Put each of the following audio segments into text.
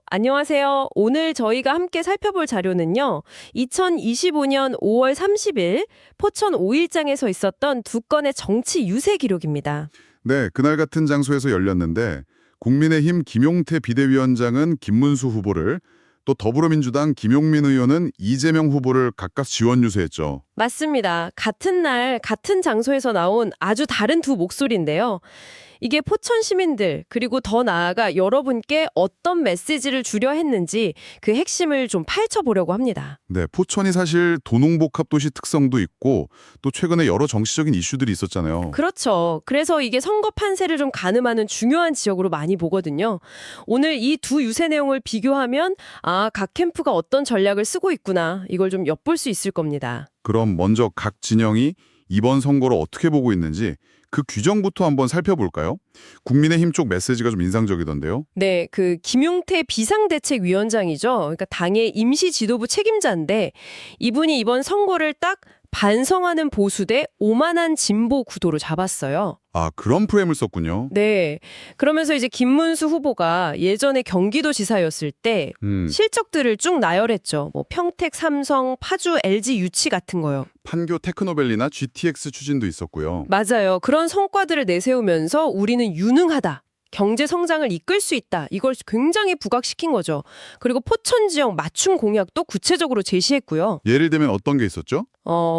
안녕하세요. 오늘 저희가 함께 살펴볼 자료는요. 2025년 5월 30일 포천 5일장에서 있었던 두 건의 정치 유세 기록입니다. 네, 그날 같은 장소에서 열렸는데 국민의힘 김용태 비대위원장은 김문수 후보를 또 더불어민주당 김용민 의원은 이재명 후보를 각각 지원 유세했죠. 맞습니다. 같은 날 같은 장소에서 나온 아주 다른 두 목소리인데요. 이게 포천 시민들 그리고 더 나아가 여러분께 어떤 메시지를 주려 했는지 그 핵심을 좀 파헤쳐보려고 합니다. 네, 포천이 사실 도농복합도시 특성도 있고 또 최근에 여러 정치적인 이슈들이 있었잖아요. 그렇죠. 그래서 이게 선거 판세를 좀 가늠하는 중요한 지역으로 많이 보거든요. 오늘 이 두 유세 내용을 비교하면 각 캠프가 어떤 전략을 쓰고 있구나 이걸 좀 엿볼 수 있을 겁니다. 그럼 먼저 각 진영이 이번 선거를 어떻게 보고 있는지 그 규정부터 한번 살펴볼까요? 국민의힘 쪽 메시지가 좀 인상적이던데요. 네, 그 김용태 비상대책위원장이죠. 그러니까 당의 임시 지도부 책임자인데 이분이 이번 선거를 딱 반성하는 보수 대 오만한 진보 구도로 잡았어요. 아, 그런 프레임을 썼군요. 네. 그러면서 이제 김문수 후보가 예전에 경기도지사였을 때 실적들을 쭉 나열했죠. 뭐 평택, 삼성, 파주, LG 유치 같은 거요. 판교 테크노밸리나 GTX 추진도 있었고요. 맞아요. 그런 성과들을 내세우면서 우리는 유능하다. 경제 성장을 이끌 수 있다. 이걸 굉장히 부각시킨 거죠. 그리고 포천 지역 맞춤 공약도 구체적으로 제시했고요. 예를 들면 어떤 게 있었죠?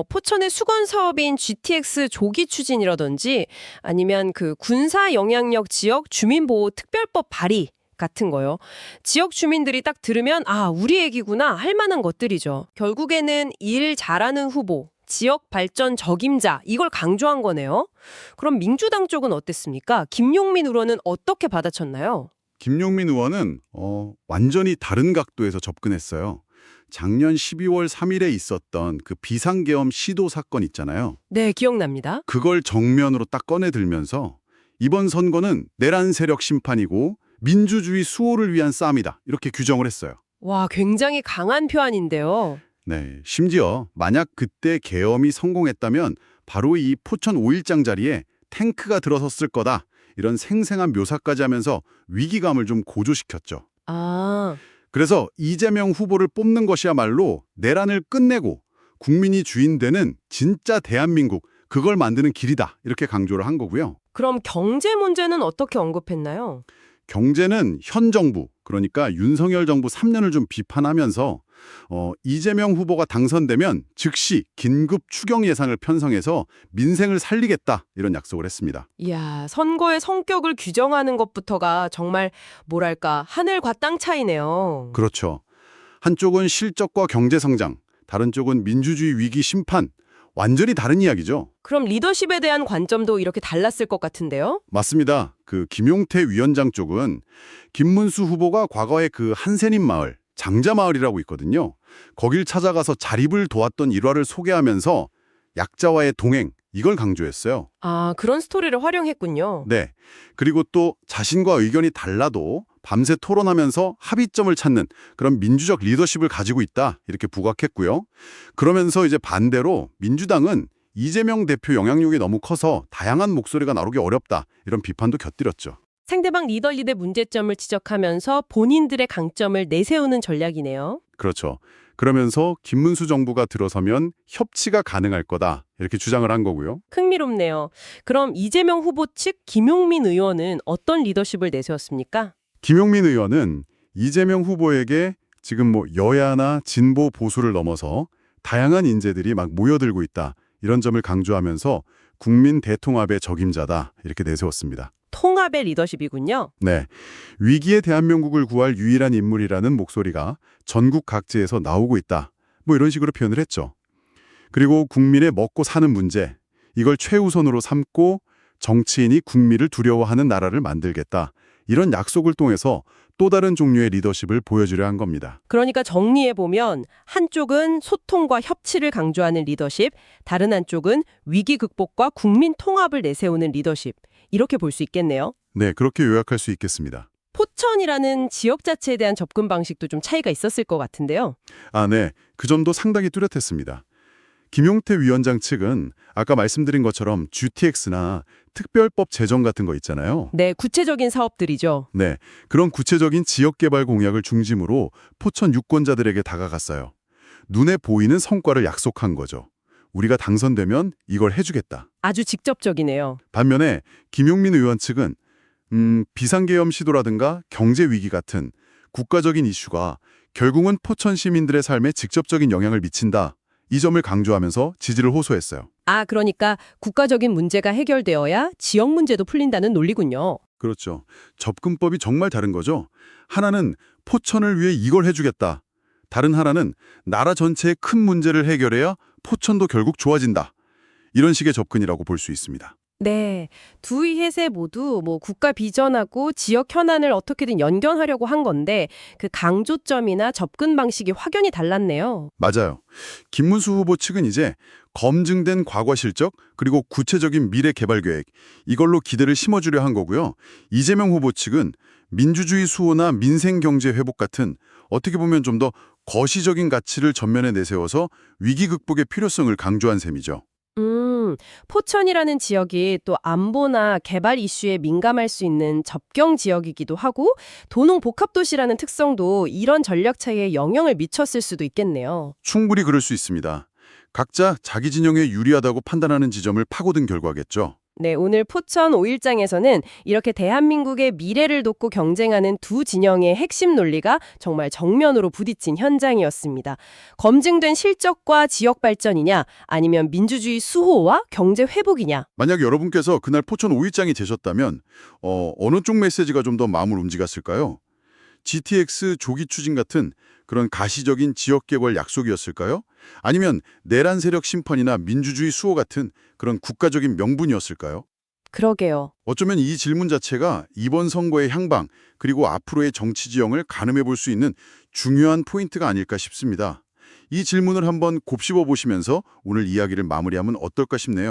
포천의 수건 사업인 GTX 조기 추진이라든지 아니면 그 군사 영향력 지역 주민보호 특별법 발의 같은 거요. 지역 주민들이 딱 들으면 우리 얘기구나 할 만한 것들이죠. 결국에는 일 잘하는 후보, 지역 발전 적임자 이걸 강조한 거네요. 그럼 민주당 쪽은 어땠습니까? 김용민 의원은 어떻게 받아쳤나요? 김용민 의원은 완전히 다른 각도에서 접근했어요. 작년 12월 3일에 있었던 그 비상계엄 시도 사건 있잖아요. 네, 기억납니다. 그걸 정면으로 딱 꺼내들면서 이번 선거는 내란 세력 심판이고 민주주의 수호를 위한 싸움이다. 이렇게 규정을 했어요. 와, 굉장히 강한 표현인데요. 네, 심지어 만약 그때 계엄이 성공했다면 바로 이 포천 5일장 자리에 탱크가 들어섰을 거다. 이런 생생한 묘사까지 하면서 위기감을 좀 고조시켰죠. 아, 그래서 이재명 후보를 뽑는 것이야말로 내란을 끝내고 국민이 주인 되는 진짜 대한민국, 그걸 만드는 길이다. 이렇게 강조를 한 거고요. 그럼 경제 문제는 어떻게 언급했나요? 경제는 현 정부, 그러니까 윤석열 정부 3년을 좀 비판하면서 이재명 후보가 당선되면 즉시 긴급 추경 예산을 편성해서 민생을 살리겠다 이런 약속을 했습니다. 이야, 선거의 성격을 규정하는 것부터가 정말 뭐랄까 하늘과 땅 차이네요. 그렇죠. 한쪽은 실적과 경제 성장, 다른 쪽은 민주주의 위기 심판, 완전히 다른 이야기죠. 그럼 리더십에 대한 관점도 이렇게 달랐을 것 같은데요? 맞습니다. 그 김용태 위원장 쪽은 김문수 후보가 과거에 그 한센인 마을, 장자마을이라고 있거든요. 거길 찾아가서 자립을 도왔던 일화를 소개하면서 약자와의 동행, 이걸 강조했어요. 그런 스토리를 활용했군요. 네. 그리고 또 자신과 의견이 달라도 밤새 토론하면서 합의점을 찾는 그런 민주적 리더십을 가지고 있다. 이렇게 부각했고요. 그러면서 이제 반대로 민주당은 이재명 대표 영향력이 너무 커서 다양한 목소리가 나오기 어렵다. 이런 비판도 곁들였죠. 상대방 리더십의 문제점을 지적하면서 본인들의 강점을 내세우는 전략이네요. 그렇죠. 그러면서 김문수 정부가 들어서면 협치가 가능할 거다. 이렇게 주장을 한 거고요. 흥미롭네요. 그럼 이재명 후보 측 김용민 의원은 어떤 리더십을 내세웠습니까? 김용민 의원은 이재명 후보에게 지금 뭐 여야나 진보 보수를 넘어서 다양한 인재들이 막 모여들고 있다. 이런 점을 강조하면서 국민 대통합의 적임자다. 이렇게 내세웠습니다. 통합의 리더십이군요. 네. 위기의 대한민국을 구할 유일한 인물이라는 목소리가 전국 각지에서 나오고 있다. 뭐 이런 식으로 표현을 했죠. 그리고 국민의 먹고 사는 문제, 이걸 최우선으로 삼고 정치인이 국민을 두려워하는 나라를 만들겠다. 이런 약속을 통해서 또 다른 종류의 리더십을 보여주려 한 겁니다. 그러니까 정리해보면 한쪽은 소통과 협치를 강조하는 리더십, 다른 한쪽은 위기 극복과 국민 통합을 내세우는 리더십. 이렇게 볼 수 있겠네요. 네, 그렇게 요약할 수 있겠습니다. 포천이라는 지역 자체에 대한 접근 방식도 좀 차이가 있었을 것 같은데요. 네. 그 점도 상당히 뚜렷했습니다. 김용태 위원장 측은 아까 말씀드린 것처럼 GTX나 특별법 제정 같은 거 있잖아요. 네, 구체적인 사업들이죠. 네, 그런 구체적인 지역개발 공약을 중심으로 포천 유권자들에게 다가갔어요. 눈에 보이는 성과를 약속한 거죠. 우리가 당선되면 이걸 해주겠다. 아주 직접적이네요. 반면에 김용민 의원 측은 비상계엄 시도라든가 경제 위기 같은 국가적인 이슈가 결국은 포천 시민들의 삶에 직접적인 영향을 미친다. 이 점을 강조하면서 지지를 호소했어요. 아, 그러니까 국가적인 문제가 해결되어야 지역 문제도 풀린다는 논리군요. 그렇죠. 접근법이 정말 다른 거죠. 하나는 포천을 위해 이걸 해주겠다. 다른 하나는 나라 전체의 큰 문제를 해결해야 포천도 결국 좋아진다. 이런 식의 접근이라고 볼 수 있습니다. 네, 두 해세 모두 국가 비전하고 지역 현안을 어떻게든 연결하려고 한 건데 그 강조점이나 접근 방식이 확연히 달랐네요. 맞아요. 김문수 후보 측은 이제 검증된 과거 실적 그리고 구체적인 미래 개발 계획 이걸로 기대를 심어주려 한 거고요. 이재명 후보 측은 민주주의 수호나 민생 경제 회복 같은 어떻게 보면 좀 더 거시적인 가치를 전면에 내세워서 위기 극복의 필요성을 강조한 셈이죠. 포천이라는 지역이 또 안보나 개발 이슈에 민감할 수 있는 접경 지역이기도 하고 도농복합도시라는 특성도 이런 전략 차이에 영향을 미쳤을 수도 있겠네요. 충분히 그럴 수 있습니다. 각자 자기 진영에 유리하다고 판단하는 지점을 파고든 결과겠죠. 네, 오늘 포천 5일장에서는 이렇게 대한민국의 미래를 돕고 경쟁하는 두 진영의 핵심 논리가 정말 정면으로 부딪힌 현장이었습니다. 검증된 실적과 지역 발전이냐 아니면 민주주의 수호와 경제 회복이냐. 만약 여러분께서 그날 포천 5일장이 되셨다면 어느 쪽 메시지가 좀 더 마음을 움직였을까요? GTX 조기 추진 같은 그런 가시적인 지역개발 약속이었을까요? 아니면 내란 세력 심판이나 민주주의 수호 같은 그런 국가적인 명분이었을까요? 그러게요. 어쩌면 이 질문 자체가 이번 선거의 향방 그리고 앞으로의 정치 지형을 가늠해 볼 수 있는 중요한 포인트가 아닐까 싶습니다. 이 질문을 한번 곱씹어 보시면서 오늘 이야기를 마무리하면 어떨까 싶네요.